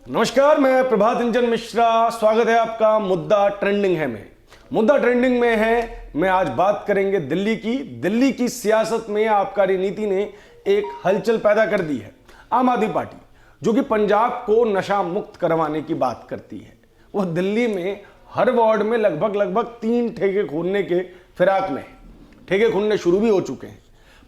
नमस्कार, मैं प्रभात रंजन मिश्रा। स्वागत है आपका मुद्दा ट्रेंडिंग है में। मुद्दा ट्रेंडिंग में है मैं आज बात करेंगे दिल्ली की सियासत में आबकारी नीति ने एक हलचल पैदा कर दी है। आम आदमी पार्टी जो कि पंजाब को नशा मुक्त करवाने की बात करती है, वह दिल्ली में हर वार्ड में लगभग 3 ठेके खोलने के फिराक में है। ठेके खुलने शुरू भी हो चुके हैं।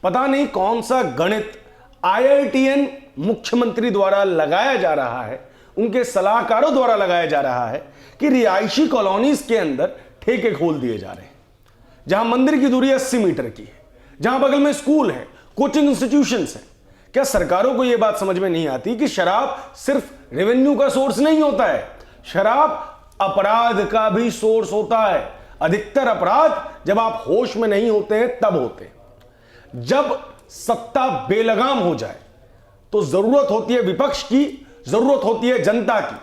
पता नहीं कौन सा गणित IITN मुख्यमंत्री द्वारा लगाया जा रहा है, उनके सलाहकारों द्वारा लगाया जा रहा है कि रिहायशी कॉलोनीज के अंदर ठेके खोल दिए जा रहे हैं, जहां मंदिर की दूरी 80 मीटर की है, जहां बगल में स्कूल है, कोचिंग इंस्टीट्यूशंस है। क्या सरकारों को यह बात समझ में नहीं आती कि शराब सिर्फ रेवेन्यू का सोर्स नहीं होता है, शराब अपराध का भी सोर्स होता है। अधिकतर अपराध जब आप होश में नहीं होते हैं तब होते हैं। जब सत्ता बेलगाम हो जाए तो जरूरत होती है विपक्ष की, जरूरत होती है जनता की।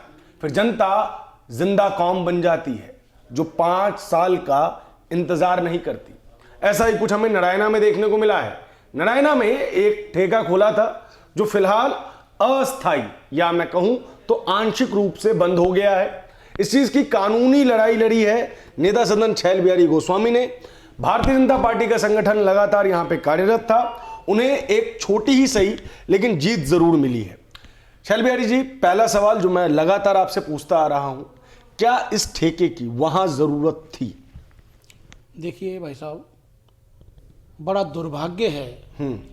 फिर जनता जिंदा कौम बन जाती है जो 5 साल का इंतजार नहीं करती। ऐसा ही कुछ हमें नारायणा में देखने को मिला है। नारायणा में एक ठेका खोला था जो फिलहाल अस्थायी या मैं कहूं तो आंशिक रूप से बंद हो गया है। इस चीज की कानूनी लड़ाई लड़ी है नेता सदन छैल बिहारी गोस्वामी ने। भारतीय जनता पार्टी का संगठन लगातार यहां पे कार्यरत था। उन्हें एक छोटी ही सही लेकिन जीत जरूर मिली है। छैल बिहारी जी, पहला सवाल जो मैं लगातार आपसे पूछता आ रहा हूं, क्या इस ठेके की वहां जरूरत थी? देखिए भाई साहब, बड़ा दुर्भाग्य है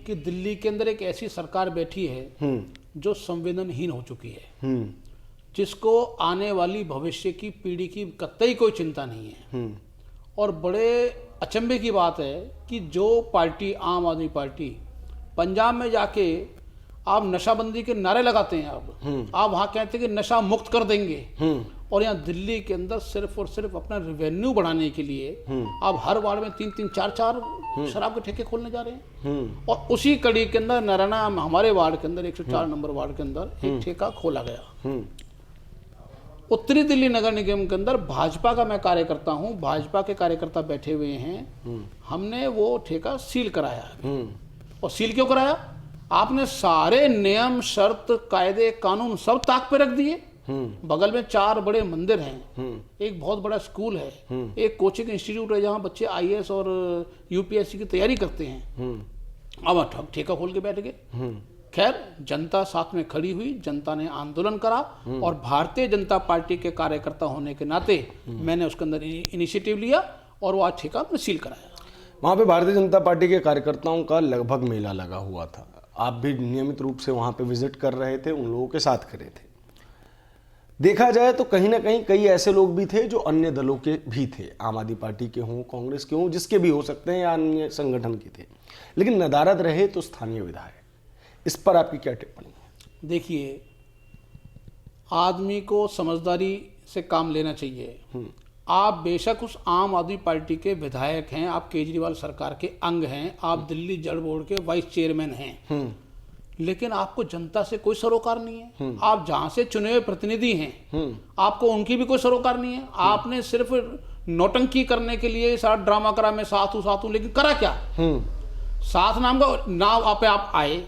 कि दिल्ली के अंदर एक ऐसी सरकार बैठी है जो संवेदनहीन हो चुकी है, जिसको आने वाली भविष्य की पीढ़ी की कतई कोई चिंता नहीं है। और बड़े अचंभे की बात है कि जो पार्टी, आम आदमी पार्टी, पंजाब में जाके आप नशाबंदी के नारे लगाते हैं, आप वहां कहते हैं कि नशा मुक्त कर देंगे, और यहाँ दिल्ली के अंदर सिर्फ और सिर्फ अपना रेवेन्यू बढ़ाने के लिए आप हर वार्ड में 3-3, 4-4 शराब के ठेके खोलने जा रहे हैं। और उसी कड़ी के अंदर नारायणा हमारे वार्ड के अंदर 104 नंबर वार्ड के अंदर एक ठेका खोला गया। उत्तरी दिल्ली नगर निगम के अंदर भाजपा का मैं कार्यकर्ता हूं, भाजपा के कार्यकर्ता बैठे हुए हैं। हमने वो ठेका सील कराया। और सील क्यों कराया? आपने सारे नियम, शर्त, कायदे, कानून सब ताक पे रख दिए। बगल में 4 बड़े मंदिर हैं, एक बहुत बड़ा स्कूल है, एक कोचिंग इंस्टीट्यूट है जहां बच्चे IAS और UPSC की तैयारी करते हैं। अब ठेका खोल के बैठ गए। खैर, जनता साथ में खड़ी हुई, जनता ने आंदोलन करा, और भारतीय जनता पार्टी के कार्यकर्ता होने के नाते मैंने उसके अंदर इनिशिएटिव लिया और वो आज ठेका हमने सील कराया। वहां पे भारतीय जनता पार्टी के कार्यकर्ताओं का लगभग मेला लगा हुआ था। आप भी नियमित रूप से वहां पे विजिट कर रहे थे, उन लोगों के साथ खड़े थे। देखा जाए तो कहीं ना कहीं कई ऐसे लोग भी थे जो अन्य दलों के भी थे, आम आदमी पार्टी के हों, कांग्रेस के हों, जिसके भी हो सकते हैं, या अन्य संगठन के थे, लेकिन नदारद रहे तो स्थानीय विधायक। इस पर आपकी क्या टिप्पणी है? देखिए, आदमी को समझदारी से काम लेना चाहिए। आप बेशक उस आम आदमी पार्टी के विधायक हैं, आप केजरीवाल सरकार के अंग हैं, आप दिल्ली जल बोर्ड के वाइस चेयरमैन हैं, लेकिन आपको जनता से कोई सरोकार नहीं है। आप जहां से चुने हुए प्रतिनिधि हैं, आपको उनकी भी कोई सरोकार नहीं है। आपने सिर्फ नौटंकी करने के लिए सारा ड्रामा करा, मैं साथ हूं, लेकिन करा क्या? साथ नाम का ना आप आए,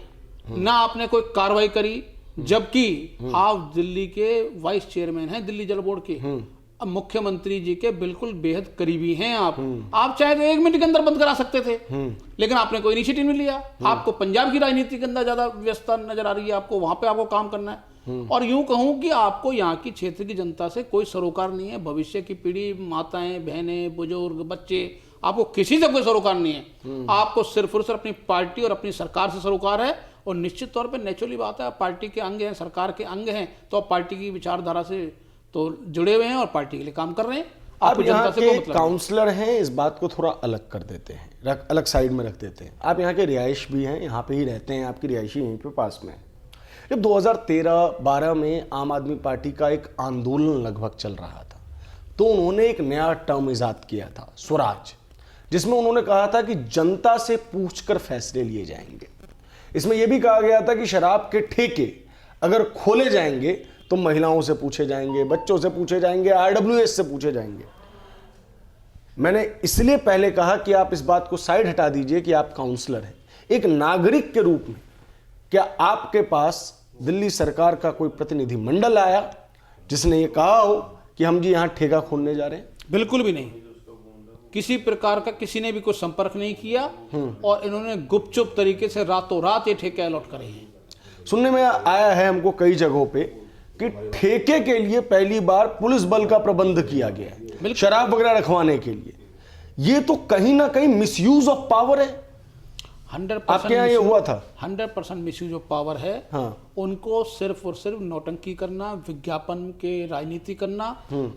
ना आपने कोई कार्रवाई करी, जबकि आप दिल्ली के वाइस चेयरमैन हैं, दिल्ली जल बोर्ड के। अब मुख्यमंत्री जी के बिल्कुल बेहद करीबी हैं आप चाहे तो 1 मिनट के अंदर बंद करा सकते थे, लेकिन आपने कोई इनिशिएटिव नहीं लिया। आपको पंजाब की राजनीति के अंदर ज्यादा व्यस्तता नजर आ रही है, आपको वहां पे आपको काम करना है। और यूं कहूं कि आपको यहाँ की क्षेत्र की जनता से कोई सरोकार नहीं है। भविष्य की पीढ़ी, माताएं, बहनें, बुजुर्ग, बच्चे, आपको किसी से कोई सरोकार नहीं है। आपको सिर्फ और सिर्फ अपनी पार्टी और अपनी सरकार से सरोकार है। और निश्चित तौर पर नेचुरली बात है, आप पार्टी के अंग हैं, सरकार के अंग हैं, तो आप पार्टी की विचारधारा से तो जुड़े हुए हैं और पार्टी के लिए काम कर रहे हैं। आप यहाँ के काउंसलर हैं, इस बात को थोड़ा अलग कर देते हैं, अलग साइड में रख देते हैं। आप यहाँ के रिहायश भी हैं, यहाँ पे ही रहते हैं, आपकी रिहायशी यहीं पे पास में है। जब 2013-12 में आम आदमी पार्टी का एक आंदोलन लगभग चल रहा था, तो उन्होंने एक नया टर्म इजाद किया था, स्वराज, जिसमें उन्होंने कहा था कि जनता से पूछकर फैसले लिए जाएंगे। इसमें यह भी कहा गया था कि शराब के ठेके अगर खोले जाएंगे तो महिलाओं से पूछे जाएंगे, बच्चों से पूछे जाएंगे, RWS से पूछे जाएंगे। मैंने इसलिए पहले कहा कि आप इस बात को साइड हटा दीजिए कि आप काउंसलर हैं। एक नागरिक के रूप में क्या आपके पास दिल्ली सरकार का कोई प्रतिनिधिमंडल आया जिसने ये कहा हो कि हम जी यहाँ ठेका खोलने जा रहे हैं? बिल्कुल भी नहीं। किसी प्रकार का किसी ने भी कोई संपर्क नहीं किया और इन्होंने गुपचुप तरीके से रातों रात ये ठेके अलॉट करे हैं। सुनने में आया है हमको कई जगहों पे कि ठेके के लिए पहली बार पुलिस बल का प्रबंध किया गया है शराब वगैरह रखवाने के लिए। ये तो कहीं ना कहीं मिसयूज ऑफ पावर है। 100% आपके यहाँ ये हुआ था? 100% मिसयूज ऑफ पावर है। हाँ। उनको सिर्फ और सिर्फ नौटंकी करना, विज्ञापन के राजनीति करना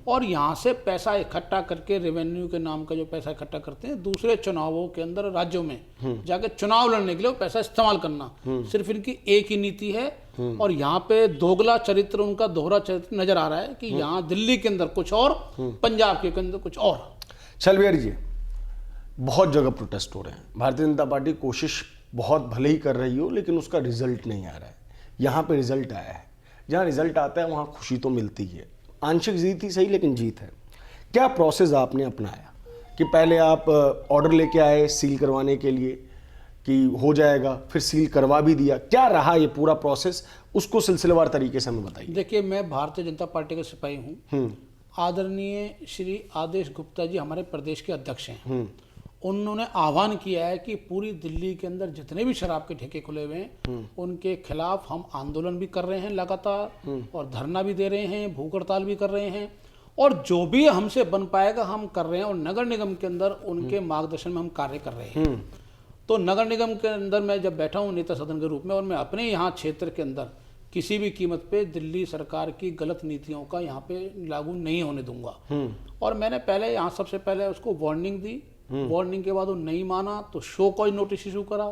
और यहाँ से पैसा इकट्ठा करके रेवेन्यू के नाम का जो पैसा इकट्ठा करते हैं दूसरे चुनावों के अंदर राज्यों में जाके चुनाव लड़ने के लिए वो पैसा इस्तेमाल करना, सिर्फ इनकी एक ही नीति है। और यहाँ पे दोगला चरित्र, उनका दोहरा चरित्र नजर आ रहा है कि यहाँ दिल्ली के अंदर कुछ और, पंजाब के अंदर कुछ और। छलबिहारी जी, बहुत जगह प्रोटेस्ट हो रहे हैं। भारतीय जनता पार्टी कोशिश बहुत भले ही कर रही हो लेकिन उसका रिजल्ट नहीं आ रहा है। यहाँ पे रिजल्ट आया है। जहाँ रिजल्ट आता है वहाँ खुशी तो मिलती है। आंशिक जीत ही सही लेकिन जीत है। क्या प्रोसेस आपने अपनाया कि पहले आप ऑर्डर लेके आए सील करवाने के लिए कि हो जाएगा, फिर सील करवा भी दिया? क्या रहा ये पूरा प्रोसेस, उसको सिलसिलेवार तरीके से हमें बताइए। देखिए, मैं भारतीय जनता पार्टी का सिपाही हूँ। आदरणीय श्री आदेश गुप्ता जी हमारे प्रदेश के अध्यक्ष हैं। उन्होंने आह्वान किया है कि पूरी दिल्ली के अंदर जितने भी शराब के ठेके खुले हुए हैं उनके खिलाफ हम आंदोलन भी कर रहे हैं लगातार, और धरना भी दे रहे हैं, भूख हड़ताल भी कर रहे हैं, और जो भी हमसे बन पाएगा हम कर रहे हैं। और नगर निगम के अंदर उनके मार्गदर्शन में हम कार्य कर रहे हैं। तो नगर निगम के अंदर मैं जब बैठा हूँ नेता सदन के रूप में, और मैं अपने यहाँ क्षेत्र के अंदर किसी भी कीमत पे दिल्ली सरकार की गलत नीतियों का यहाँ पे लागू नहीं होने दूंगा। और मैंने पहले यहाँ सबसे पहले उसको वार्निंग दी। वार्निंग के बाद वो नहीं माना तो शो कॉज नोटिस इशू करा।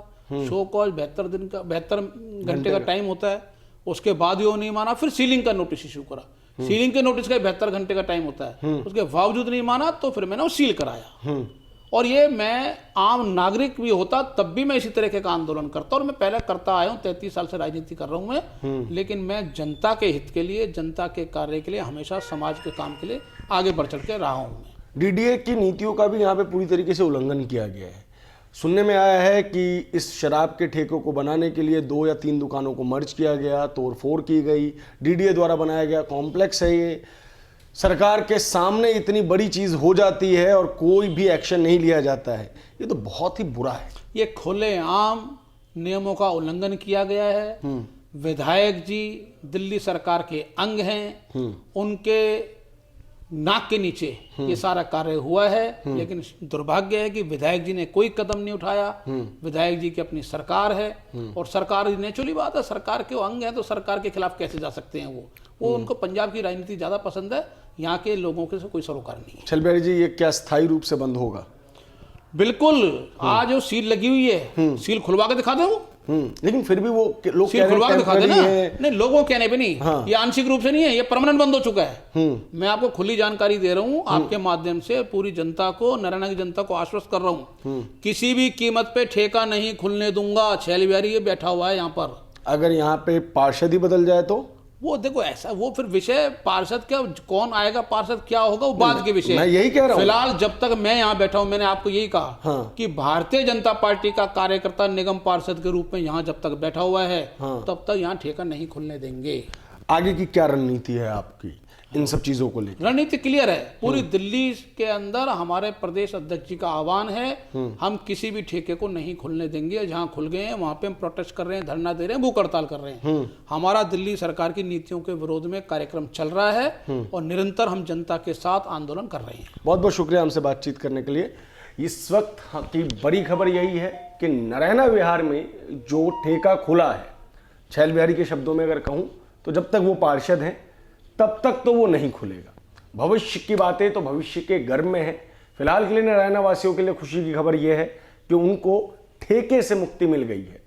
शो कॉज 72 घंटे का टाइम होता है। उसके बाद भी वो नहीं माना, फिर सीलिंग का नोटिस इशू करा। सीलिंग के नोटिस का 72 घंटे का टाइम होता है। उसके बावजूद नहीं माना तो फिर मैंने वो सील कराया। और ये मैं आम नागरिक भी होता तब भी मैं इसी तरीके का आंदोलन करता, और मैं पहले करता आया हूँ। 33 साल से राजनीति कर रहा हूँ मैं। लेकिन मैं जनता के हित के लिए, जनता के कार्य के लिए, हमेशा समाज के काम के लिए आगे बढ़ चढ़ के रहा हूँ। डीडीए की नीतियों का भी यहाँ पे पूरी तरीके से उल्लंघन किया गया है। सुनने में आया है कि इस शराब के ठेकों को बनाने के लिए 2 या 3 दुकानों को मर्ज किया गया, तोड़फोड़ की गई। डीडीए द्वारा बनाया गया कॉम्प्लेक्स है ये। सरकार के सामने इतनी बड़ी चीज हो जाती है और कोई भी एक्शन नहीं लिया जाता है। ये तो बहुत ही बुरा है। ये खुलेआम नियमों का उल्लंघन किया गया है। विधायक जी दिल्ली सरकार के अंग हैं, उनके नाक के नीचे ये सारा कार्य हुआ है। लेकिन दुर्भाग्य है कि विधायक जी ने कोई कदम नहीं उठाया। विधायक जी की अपनी सरकार है, और सरकार नेचुरली बात है, सरकार के अंग है तो सरकार के खिलाफ कैसे जा सकते हैं वो उनको पंजाब की राजनीति ज्यादा पसंद है, यहाँ के लोगों के से कोई सरोकार नहीं है। छलबिहारी जी, ये क्या स्थायी रूप से बंद होगा? बिल्कुल। आज वो सील लगी हुई है, सील खुलवा के दिखा दे वो। लेकिन फिर भी वो लोग सील खुलवा के दिखा देना। नहीं, लोगों के कहने पे नहीं। हाँ। ये आंशिक रूप से नहीं है, ये परमानेंट बंद हो चुका है। मैं आपको खुली जानकारी दे रहा हूँ, आपके माध्यम से पूरी जनता को, नरेना की जनता को आश्वस्त कर रहा हूँ, किसी भी कीमत पे ठेका नहीं खुलने दूंगा। छलबिहारी ये बैठा हुआ है यहाँ पर। अगर यहाँ पे पार्षद ही बदल जाए तो? वो देखो ऐसा, वो फिर विषय पार्षद क्या, कौन आएगा पार्षद क्या होगा वो बाद के विषय। मैं यही कह रहा हूँ। फिलहाल जब तक मैं यहाँ बैठा हूँ, मैंने आपको यही कहा कि भारतीय जनता पार्टी का कार्यकर्ता निगम पार्षद के रूप में यहाँ जब तक बैठा हुआ है तब तक यहाँ ठेका नहीं खुलने देंगे। आगे की क्या रणनीति है आपकी इन सब चीजों को लेकर? रणनीति क्लियर है। पूरी दिल्ली के अंदर हमारे प्रदेश अध्यक्ष जी का आह्वान है, हम किसी भी ठेके को नहीं खुलने देंगे। जहां खुल गए हैं वहां पे हम प्रोटेस्ट कर रहे हैं, धरना दे रहे हैं, भूख हड़ताल कर रहे हैं। हमारा दिल्ली सरकार की नीतियों के विरोध में कार्यक्रम चल रहा है और निरंतर हम जनता के साथ आंदोलन कर रहे हैं। बहुत बहुत शुक्रिया हमसे बातचीत करने के लिए। इस वक्त की बड़ी खबर यही है कि नरैना विहार में जो ठेका खुला है, छलबिहारी के शब्दों में अगर कहूं तो जब तक वो पार्षद हैं तब तक तो वो नहीं खुलेगा। भविष्य की बातें तो भविष्य के गर्भ में है। फिलहाल के लिए नरैना वासियों के लिए खुशी की खबर यह है कि उनको ठेके से मुक्ति मिल गई है।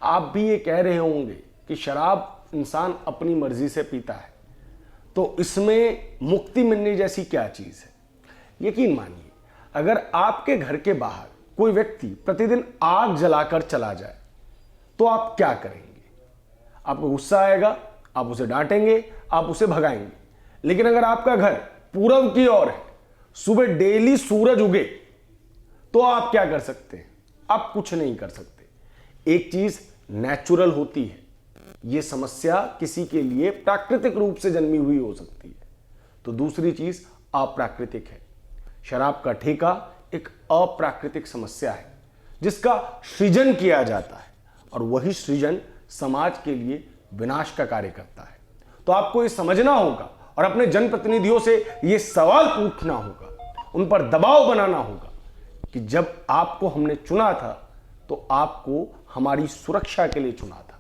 आप भी ये कह रहे होंगे कि शराब इंसान अपनी मर्जी से पीता है, तो इसमें मुक्ति मिलने जैसी क्या चीज है? यकीन मानिए, अगर आपके घर के बाहर कोई व्यक्ति प्रतिदिन आग जलाकर चला जाए तो आप क्या करेंगे? आपको गुस्सा आएगा, आप उसे डांटेंगे, आप उसे भगाएंगे। लेकिन अगर आपका घर पूरब की ओर है, सुबह डेली सूरज उगे, तो आप क्या कर सकते हैं? आप कुछ नहीं कर सकते। एक चीज नेचुरल होती है, ये समस्या किसी के लिए प्राकृतिक रूप से जन्मी हुई हो सकती है, तो दूसरी चीज अप्राकृतिक है। शराब का ठेका एक अप्राकृतिक समस्या है जिसका सृजन किया जाता है और वही सृजन समाज के लिए विनाश का कार्य करता है। तो आपको ये समझना होगा और अपने जनप्रतिनिधियों से ये सवाल पूछना होगा, उन पर दबाव बनाना होगा कि जब आपको हमने चुना था तो आपको हमारी सुरक्षा के लिए चुना था,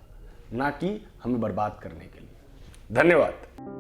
ना कि हमें बर्बाद करने के लिए। धन्यवाद।